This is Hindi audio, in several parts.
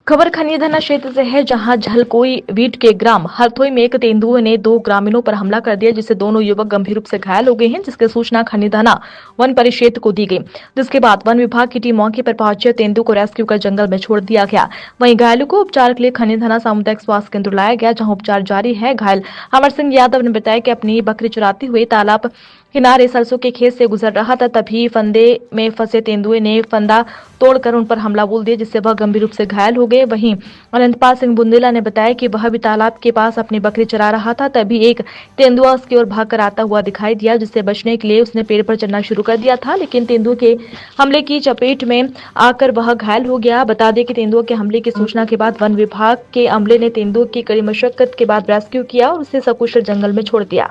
खबर खनियाधना क्षेत्र से है, जहां झलकोई वीट के ग्राम हरथोई में एक तेंदुए ने 2 ग्रामीणों पर हमला कर दिया, जिससे दोनों युवक गंभीर रूप से घायल हो गए हैं। जिसकी सूचना खनियाधना वन परिक्षेत्र को दी गई, जिसके बाद वन विभाग की टीम मौके पर पहुंची। तेंदुए को रेस्क्यू कर जंगल में छोड़ दिया गया। वहीं घायलों को उपचार के लिए खनियाधना सामुदायिक स्वास्थ्य केंद्र लाया गया, जहाँ उपचार जारी है। घायल अमर सिंह यादव ने बताया कि अपनी बकरी चराते हुए तालाब किनारे सरसों के खेत से गुजर रहा था, तभी फंदे में फंसे तेंदुए ने फंदा तोड़कर उन पर हमला बोल दिया, जिससे वह गंभीर रूप से घायल हो गए। वहीं अनंतपाल सिंह बुंदेला ने बताया कि वह भी तालाब के पास अपनी बकरी चरा रहा था, तभी एक तेंदुआ उसकी ओर भागकर आता हुआ दिखाई दिया, जिससे बचने के लिए उसने पेड़ पर चढ़ना शुरू कर दिया था, लेकिन तेंदुए के हमले की चपेट में आकर वह घायल हो गया। बता दें कि तेंदुए के हमले की सूचना के बाद वन विभाग के अमले ने तेंदुए की कड़ी मशक्कत के बाद रेस्क्यू किया और उसे सकुशल जंगल में छोड़ दिया।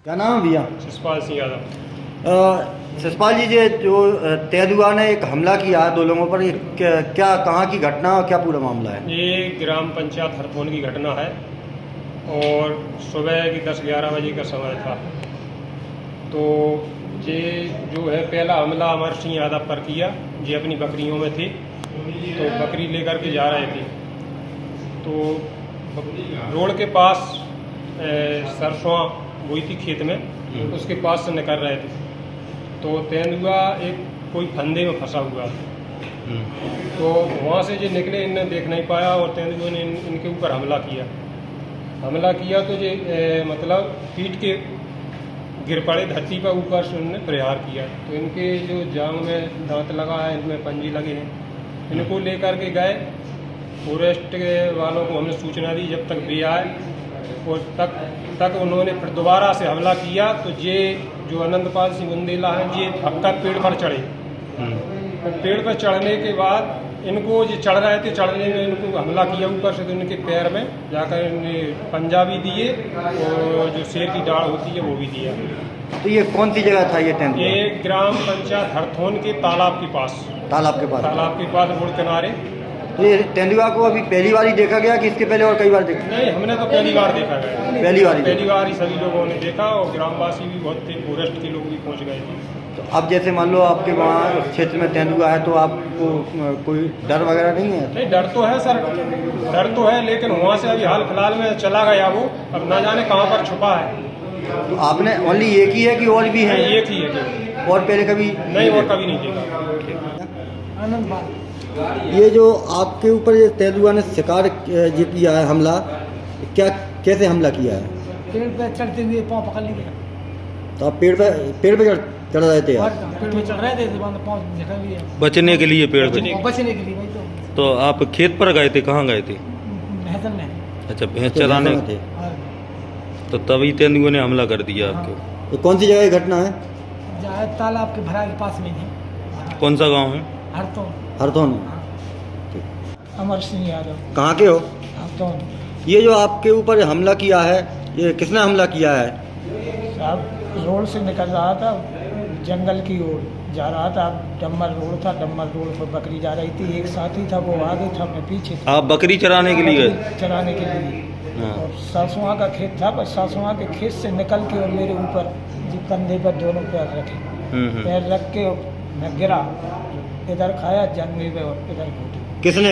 क्या नाम है भैया? शिषपाल सिंह यादव। शिषपाल जी, ये जो तेंदुआ ने एक हमला किया है 2 लोगों पर, ये क्या कहाँ की घटना और क्या पूरा मामला है? ये ग्राम पंचायत हरथोन की घटना है और सुबह की 10-11 बजे का समय था। तो ये जो है पहला हमला अमर सिंह यादव पर किया। ये अपनी बकरियों में थे, तो बकरी लेकर के जा रहे थे, तो रोड के पास सरसों बोई थी खेत में, उसके पास से निकल रहे थे, तो तेंदुआ एक कोई फंदे में फंसा हुआ था। तो वहाँ से जो निकले, इनने देख नहीं पाया और तेंदुए ने इनके ऊपर हमला किया। तो ये मतलब पीट के गिर पड़े धरती पर, ऊपर से उन्होंने प्रहार किया। तो इनके जो जांघ में दांत लगा है, इनमें पंजे लगे हैं। इनको लेकर के गए फॉरेस्ट के वालों को, हमने सूचना दी। जब तक भी आए और तक उन्होंने फिर दोबारा से हमला किया। तो ये जो अनंतपाल सिंह बुंदेला है, ये भक्का पेड़ पर चढ़े। तो पेड़ पर चढ़ने के बाद इनको जो चढ़ रहे थे, चढ़ने में इनको हमला किया ऊपर से, तो इनके पैर में जाकर इन्हें पंजा भी दिए और जो शेर की डाढ़ होती है वो भी दिया। तो ये कौन सी जगह था ये तेंदुआ? ये ग्राम पंचायत हरथोन के तालाब के पास रोड किनारे। तो ये तेंदुआ को अभी पहली बार ही देखा गया कि इसके पहले और कई बार देखा? नहीं, हमने तो पहली बार देखा गया। पहली बार ही सभी लोगों ने देखा और ग्रामवासी भी बहुत थे, फॉरेस्ट के लोग भी पहुंच गए थे। तो अब जैसे मान लो आपके वहाँ क्षेत्र में तेंदुआ है, तो आपको कोई डर वगैरह नहीं है? नहीं, डर तो है सर, डर तो है, लेकिन वहाँ से अभी हाल फिलहाल में चला गया वो, अब ना जाने कहाँ पर छुपा है। तो आपने ओनली एक ही है कि और भी है? एक ही है। और पहले कभी नहीं, और कभी नहीं देखा। ये जो आपके ऊपर ये तेंदुआ ने शिकार ये किया है, हमला, कैसे हमला किया है? पेड़ पे चढ़ते हुए पाँव पकड़ लिया। तो आप पेड़ पे चढ़ रहे थे? और पेड़ पे चढ़ रहे थे, पाँव झटक लिया बचने के लिए पेड़ पे। बचने के लिए। वही तो आप खेत पर गए थे, कहाँ गए थे? भैंसन में। अच्छा, भैंस चराने थे। तो तभी तेंदुए ने हमला कर दिया आपको। तो कौन सी जगह की घटना है? तालाब के भरा के पास में ही। कौन सा गांव है? हरथोन। अमर सिंह यादव। कहाँ के हो? हरथोन। ये जो आपके ऊपर हमला किया है, ये किसने हमला किया है? साहब रोड से निकल रहा था, जंगल की ओर जा रहा था। डम्मर रोड था, डम्मर रोड पर बकरी जा रही थी। एक साथी था, वो आगे था, मैं पीछे था। आप बकरी चराने के लिए गए? चराने के लिए। हाँ। और सरसों का खेत था, बस सरसों के खेत से निकल के और मेरे ऊपर कंधे पर दोनों पैर रखे। पैर रख के मैं गिरा, इधर खाया जंगली में और इधर घुटी। किसने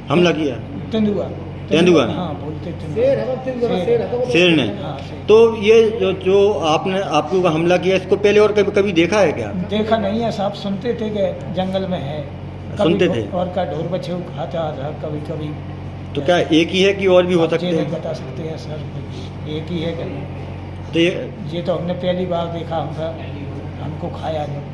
हमला किया? तेंदुआ ने? हाँ, बोलते शेर ने। हाँ, शेर। तो ये जो आपने आपके ऊपर हमला किया, इसको पहले और कभी देखा है क्या? देखा नहीं है साहब, सुनते थे कि जंगल में है। सुनते थे? और का ढोर बच्चे खाता था कभी कभी। तो क्या एक ही है कि और भी हो सकते हैं? नहीं बता सकते हैं सर, एक ही है क्या? तो ये तो हमने पहली बार देखा, हमको खाया नहीं।